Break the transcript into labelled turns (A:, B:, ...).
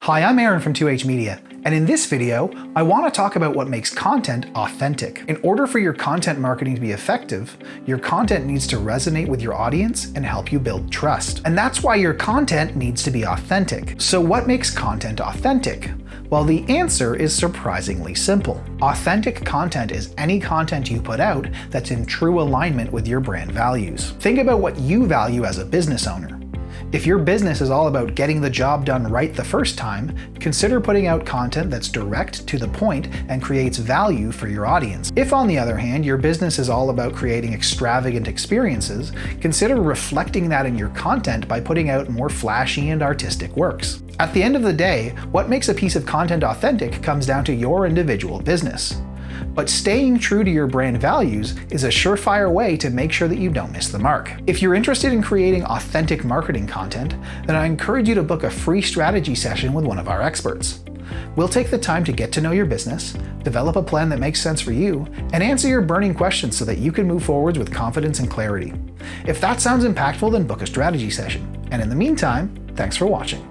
A: Hi, I'm Aaron from 2H Media, and in this video, I want to talk about what makes content authentic. In order for your content marketing to be effective, your content needs to resonate with your audience and help you build trust. And that's why your content needs to be authentic. So what makes content authentic? Well, the answer is surprisingly simple. Authentic content is any content you put out that's in true alignment with your brand values. Think about what you value as a business owner. If your business is all about getting the job done right the first time, consider putting out content that's direct to the point and creates value for your audience. If, on the other hand, your business is all about creating extravagant experiences, consider reflecting that in your content by putting out more flashy and artistic works. At the end of the day, what makes a piece of content authentic comes down to your individual business. But staying true to your brand values is a surefire way to make sure that you don't miss the mark. If you're interested in creating authentic marketing content, then I encourage you to book a free strategy session with one of our experts. We'll take the time to get to know your business, develop a plan that makes sense for you, and answer your burning questions so that you can move forwards with confidence and clarity. If that sounds impactful, then book a strategy session. And in the meantime, thanks for watching.